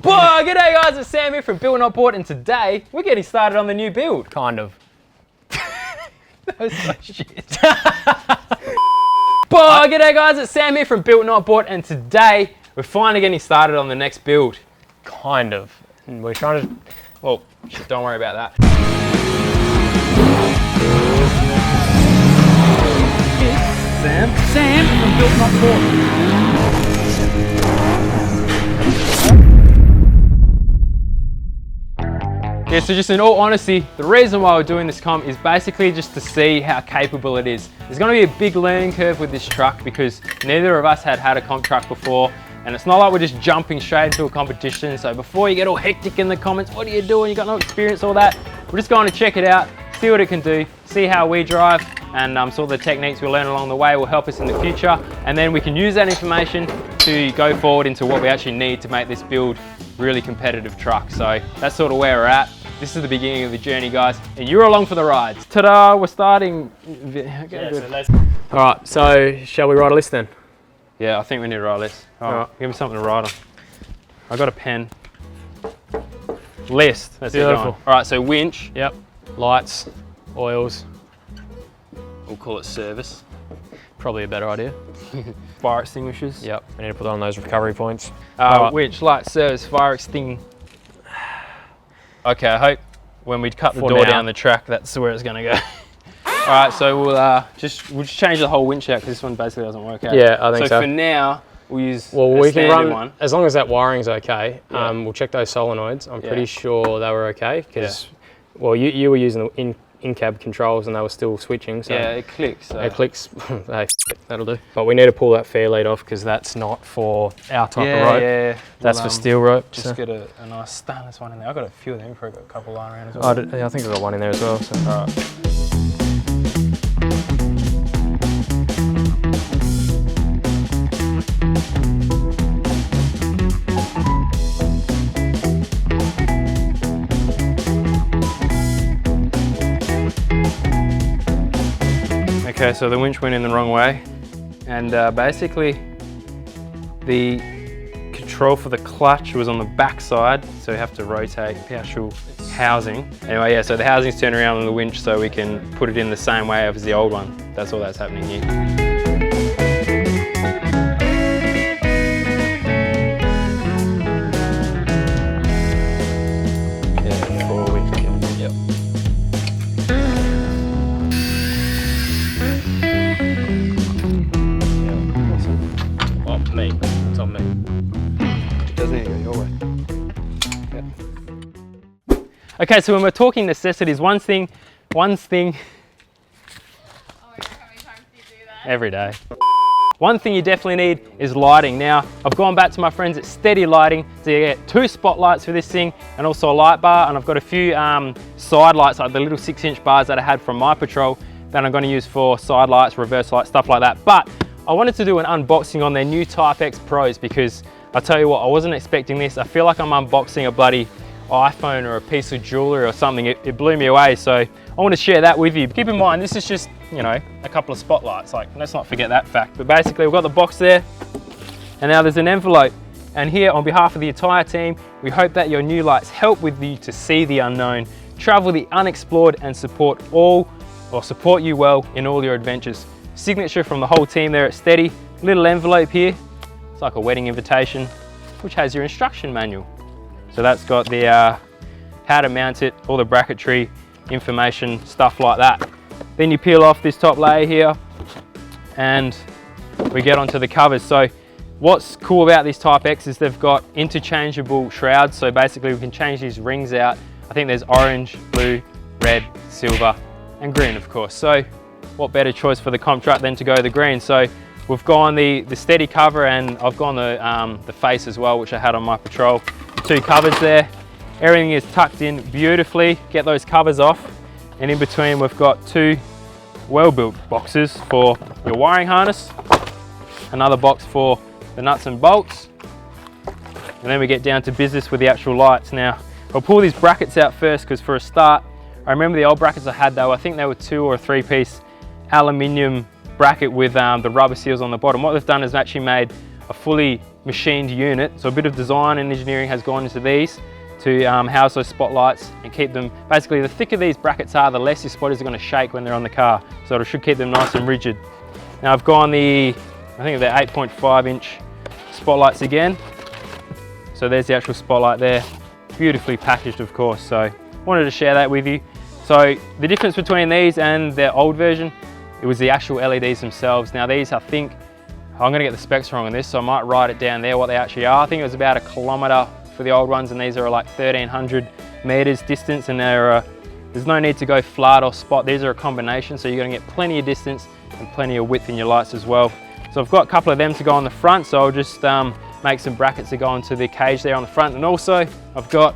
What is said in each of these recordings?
Whoa, g'day guys, it's Sam here from Build Not Bought, and today we're getting started on the new build. Kind of. That was so shit. Whoa, g'day guys, it's Sam here from Build Not Bought, and today we're finally getting started on the next build. Kind of. And we're trying to... Well, shit, don't worry about that. Sam from Build Not Bought. Yeah, so just in all honesty, the reason why we're doing this comp is basically just to see how capable it is. There's going to be a big learning curve with this truck because neither of us had a comp truck before, and it's not like we're just jumping straight into a competition. So before you get all hectic in the comments, what are you doing? You got no experience, all that. We're just going to check it out, see what it can do, see how we drive, and some of the techniques we learn along the way will help us in the future. And then we can use that information to go forward into what we actually need to make this build really competitive truck. So that's sort of where we're at. This is the beginning of the journey, guys, and you're along for the rides. Ta-da, we're starting. Okay, good. All right, so shall we write a list then? Yeah, I think we need to write a list. All right, give me something to write on. I got a pen. List, that's Beautiful. it going. All right, so winch. Yep. Lights, oils. We'll call it service. Probably a better idea. Fire extinguishers. Yep, we need to put on those recovery points. Right. Winch, light, service, fire extinguisher. Okay, I hope when we cut the door down the track, that's where it's gonna go. All right, so we'll just change the whole winch out because this one basically doesn't work out. Yeah, I think so. So for now, we'll use we can run one. as long as that wiring's okay. Yeah. We'll check those solenoids. I'm pretty sure they were okay because, well, you were using the in-cab controls and they were still switching. So yeah, it clicks. So. it clicks. Hey, that'll do. But we need to pull that fair lead off because that's not for our type of rope. Yeah, that's for steel rope. Just get a nice stainless one in there. I've got a few of them. Probably got a couple lying around as well. I think I've got one in there as well. So. All right. Okay, so the winch went in the wrong way, and basically the control for the clutch was on the back side, so we have to rotate the actual housing. Anyway, yeah, so the housing's turned around on the winch so we can put it in the same way as the old one. That's all that's happening here. It's on me. It doesn't go your way. Yeah. Okay, so when we're talking necessities, one thing. Oh my God, how many times do you do that? Every day. One thing you definitely need is lighting. Now, I've gone back to my friends at Steady Lighting to get 2 spotlights for this thing and also a light bar, and I've got a few side lights, like the little 6-inch bars that I had from my Patrol that I'm going to use for side lights, reverse lights, stuff like that. But I wanted to do an unboxing on their new Type X Pros because I'll tell you what, I wasn't expecting this. I feel like I'm unboxing a bloody iPhone or a piece of jewelry or something. It blew me away, so I want to share that with you. Keep in mind, this is just, you know, a couple of spotlights. Like, let's not forget that fact. But basically, we've got the box there, and now there's an envelope. And here, on behalf of the entire team, we hope that your new lights help with you to see the unknown, travel the unexplored, and support you well in all your adventures. Signature from the whole team there at Steady. Little envelope here. It's like a wedding invitation, which has your instruction manual. So that's got the how to mount it, all the bracketry information, stuff like that. Then you peel off this top layer here and we get onto the covers. So what's cool about this Type X is they've got interchangeable shrouds. So basically we can change these rings out. I think there's orange, blue, red, silver, and green, of course. So what better choice for the comp truck than to go the green? So we've gone the Steady cover, and I've gone the face as well, which I had on my Patrol. 2 covers there. Everything is tucked in beautifully. Get those covers off. And in between, we've got 2 well-built boxes for your wiring harness. Another box for the nuts and bolts. And then we get down to business with the actual lights. Now, I'll pull these brackets out first because for a start, I remember the old brackets I had though, I think they were 2 or 3 piece aluminium bracket with the rubber seals on the bottom. What they've done is actually made a fully machined unit. So a bit of design and engineering has gone into these to house those spotlights and keep them, basically the thicker these brackets are, the less your spotters are going to shake when they're on the car. So it should keep them nice and rigid. Now I've gone I think they're 8.5 inch spotlights again. So there's the actual spotlight there, beautifully packaged of course. So wanted to share that with you. So the difference between these and their old version, it was the actual LEDs themselves. Now these, I think, I'm gonna get the specs wrong on this, so I might write it down there what they actually are. I think it was about 1 kilometre for the old ones, and these are like 1,300 meters distance, and there's no need to go flat or spot. These are a combination, so you're gonna get plenty of distance and plenty of width in your lights as well. So I've got a couple of them to go on the front, so I'll just make some brackets to go into the cage there on the front. And also I've got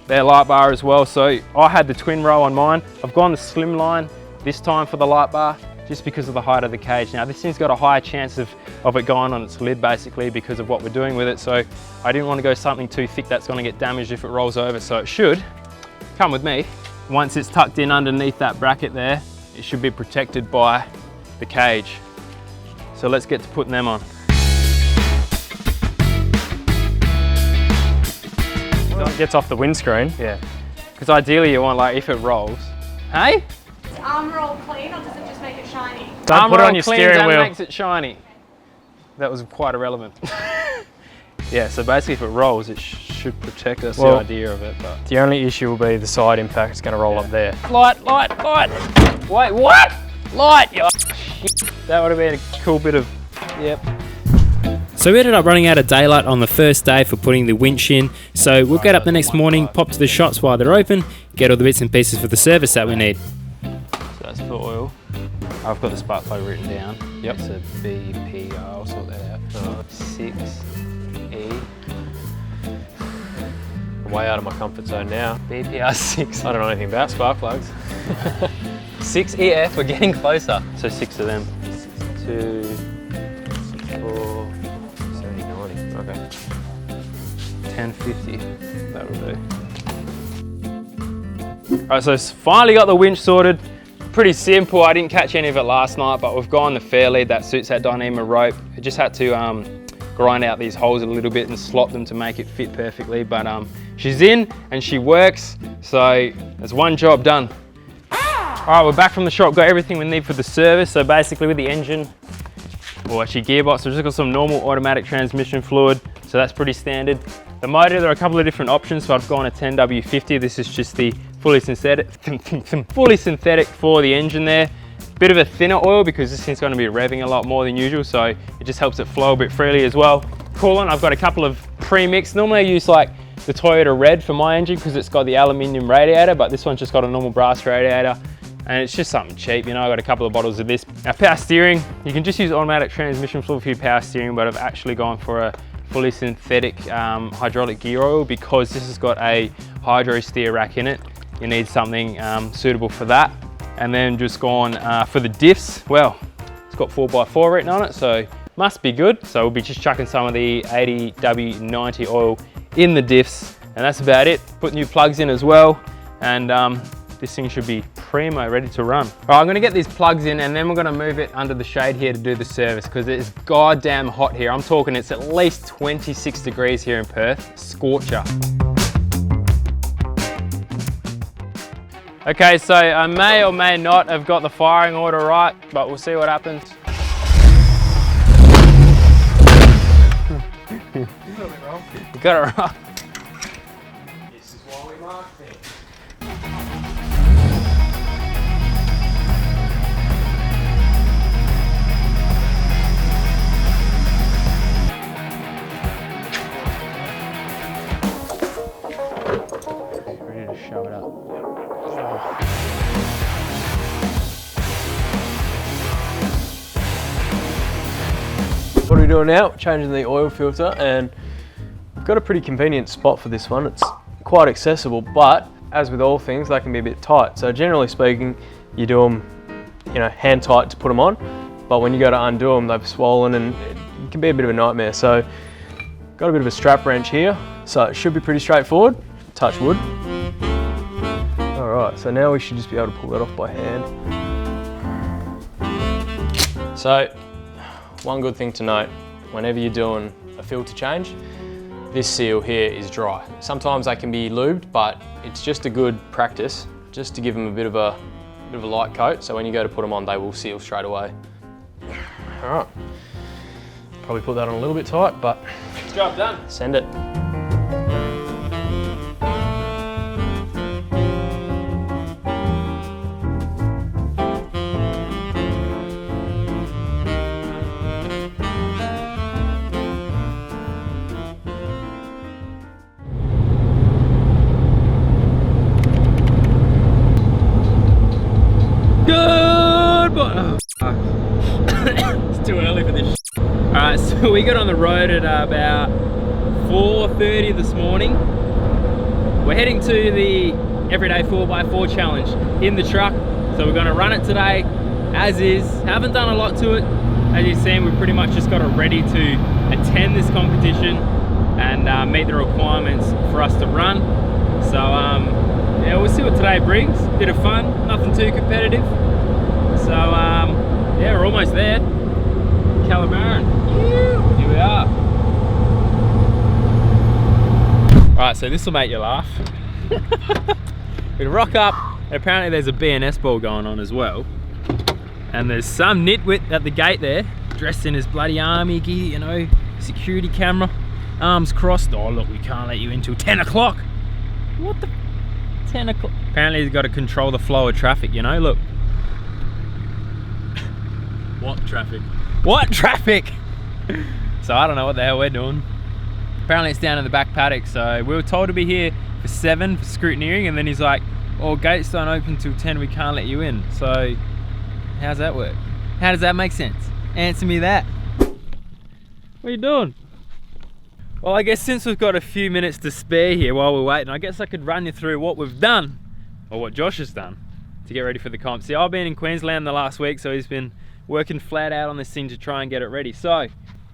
their light bar as well. So I had the twin row on mine. I've gone the slim line this time for the light bar, just because of the height of the cage. Now this thing's got a higher chance of it going on its lid basically because of what we're doing with it. So I didn't want to go something too thick that's going to get damaged if it rolls over. So it should come with me. Once it's tucked in underneath that bracket there, it should be protected by the cage. So let's get to putting them on. It gets off the windscreen. Yeah, because ideally you want, like, if it rolls. Hey? Does arm roll clean or does it just make it shiny? Don't put it on your steering wheel. Makes it shiny. That was quite irrelevant. Yeah, so basically if it rolls, it should protect us, the idea of it. But the only issue will be the side impact is going to roll up there. Light, light, light. Wait, what? Light. Oh, shit. That would have been a cool bit of, yep. So we ended up running out of daylight on the first day for putting the winch in, so we'll get up the next morning, pop to the shops while they're open, get all the bits and pieces for the service that we need. So that's for oil. I've got the spark plug written down. Yep. It's a BP, I'll sort that out. 6E. I'm way out of my comfort zone now. BPR 6. I don't know anything about spark plugs. 6EF, we're getting closer. So 6 of them. 2, 4, 70, 90, okay. 1050, that will do. All right, so finally got the winch sorted. Pretty simple, I didn't catch any of it last night, but we've gone the fair lead that suits that Dyneema rope. I just had to grind out these holes a little bit and slot them to make it fit perfectly, but she's in and she works, so there's one job done. All right, we're back from the shop, got everything we need for the service. So basically with the engine, or actually gearbox, we've just got some normal automatic transmission fluid, so that's pretty standard. The motor, there are a couple of different options, so I've gone a 10W50. This is just the fully synthetic for the engine there. Bit of a thinner oil because this thing's going to be revving a lot more than usual, so it just helps it flow a bit freely as well. Coolant, I've got a couple of pre-mixed. Normally I use like the Toyota Red for my engine because it's got the aluminium radiator, but this one's just got a normal brass radiator. And it's just something cheap, you know. I got a couple of bottles of this. Now power steering, you can just use automatic transmission fluid for your power steering, but I've actually gone for a fully synthetic hydraulic gear oil because this has got a hydro steer rack in it. You need something suitable for that. And then just gone for the diffs. Well, it's got 4x4 written on it, so must be good. So we'll be just chucking some of the 80W90 oil in the diffs, and that's about it. Put new plugs in as well, and this thing should be primo, ready to run. All right, I'm gonna get these plugs in and then we're gonna move it under the shade here to do the service because it is goddamn hot here. I'm talking it's at least 26 degrees here in Perth, scorcher. Okay, so I may or may not have got the firing order right, but we'll see what happens. You got it wrong. This is why we mark things. Ready to show it up. What are we doing now? Changing the oil filter, and we've got a pretty convenient spot for this one. It's quite accessible, but as with all things, they can be a bit tight. So generally speaking, you do them, you know, hand tight to put them on, but when you go to undo them, they've swollen and it can be a bit of a nightmare. So got a bit of a strap wrench here, so it should be pretty straightforward. Touch wood. All right, so now we should just be able to pull that off by hand. So, one good thing to note, whenever you're doing a filter change. This seal here is dry. Sometimes they can be lubed, but it's just a good practice just to give them a bit of a light coat, so when you go to put them on, they will seal straight away. All right, probably put that on a little bit tight, but Job done. send it. Good boy. It's too early for this. Alright, so we got on the road at about 4:30 this morning. We're heading to the Everyday 4x4 challenge in the truck. So we're gonna run it today as is. Haven't done a lot to it. As you've seen, we've pretty much just got it ready to attend this competition and meet the requirements for us to run. So yeah, we'll see what today brings. Bit of fun, nothing too competitive. So yeah, we're almost there. Calabarin. Here we are. Alright, so this will make you laugh. We rock up, and apparently there's a BNS ball going on as well. And there's some nitwit at the gate there, dressed in his bloody army gear, you know, security camera, arms crossed. Oh look, we can't let you in till 10 o'clock. What the 10 o'clock? Apparently he's got to control the flow of traffic, you know, look. What traffic? What traffic? So I don't know what the hell we're doing. Apparently it's down in the back paddock, so we were told to be here for 7 for scrutineering, and then he's like, oh, gates don't open till 10, we can't let you in. So how's that work? How does that make sense? Answer me that. What are you doing? Well, I guess since we've got a few minutes to spare here while we're waiting, I guess I could run you through what we've done, or what Josh has done, to get ready for the comp. See, I've been in Queensland the last week, so he's been working flat out on this thing to try and get it ready. So,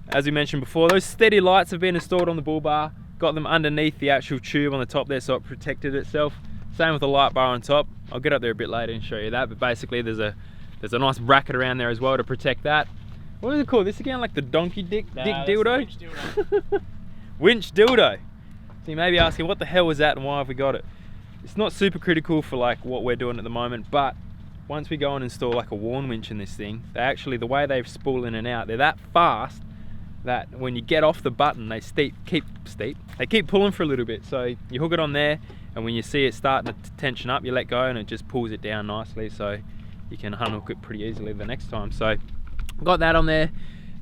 as we mentioned before, those steady lights have been installed on the bull bar, got them underneath the actual tube on the top there so it protected itself. Same with the light bar on top. I'll get up there a bit later and show you that, but basically there's a nice bracket around there as well to protect that. What is it called? This again, like the donkey dick dildo? Winch dildo. Winch dildo. So you may be asking, what the hell was that and why have we got it? It's not super critical for like what we're doing at the moment, but once we go and install like a worn winch in this thing, they actually, the way they spool in and out, they're that fast that when you get off the button, they keep pulling for a little bit. So you hook it on there, and when you see it starting to tension up, you let go and it just pulls it down nicely, so you can unhook it pretty easily the next time. So got that on there.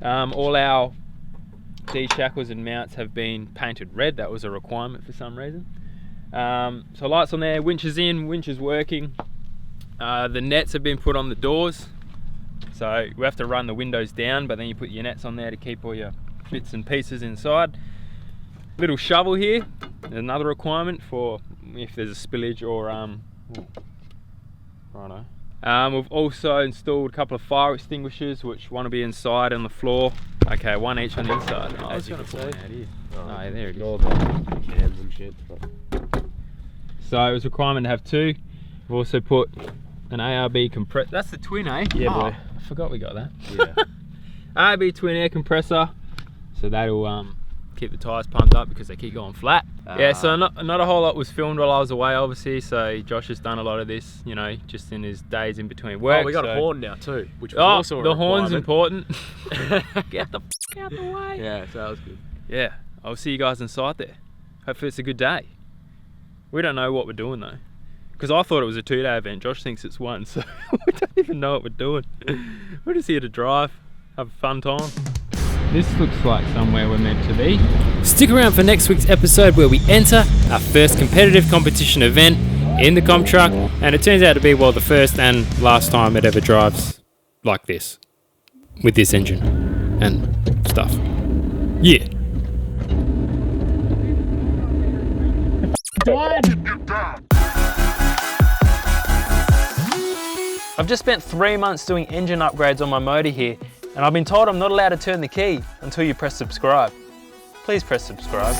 All our D-shackles and mounts have been painted red. That was a requirement for some reason. So lights on there, winch is in, winch is working. The nets have been put on the doors, so we have to run the windows down, but then you put your nets on there to keep all your bits and pieces inside. Little shovel here, another requirement for if there's a spillage or righto. We've also installed a couple of fire extinguishers, which one will be inside on the floor. Okay, one each on the inside. I was going to say. Oh, there it is. All the cans and shit. So it was a requirement to have 2. We've also put an ARB compressor. That's the twin, eh? Yeah, boy. I forgot we got that. Yeah. ARB twin air compressor. So that'll keep the tyres pumped up because they keep going flat. Yeah, so not a whole lot was filmed while I was away, obviously. So Josh has done a lot of this, you know, just in his days in between work. Oh, we got a horn now too, which was oh, also a the horn's requirement. important. Get the f out the way. Yeah, so that was good. Yeah, I'll see you guys inside there. Hopefully it's a good day. We don't know what we're doing though, because I thought it was a 2-day event. Josh thinks it's 1, so we don't even know what we're doing. We're just here to drive, have a fun time. This looks like somewhere we're meant to be. Stick around for next week's episode where we enter our first competitive competition event in the comp truck, and it turns out to be, well, the first and last time it ever drives like this, with this engine and stuff. Yeah. I've just spent 3 months doing engine upgrades on my motor here, and I've been told I'm not allowed to turn the key until you press subscribe. Please press subscribe.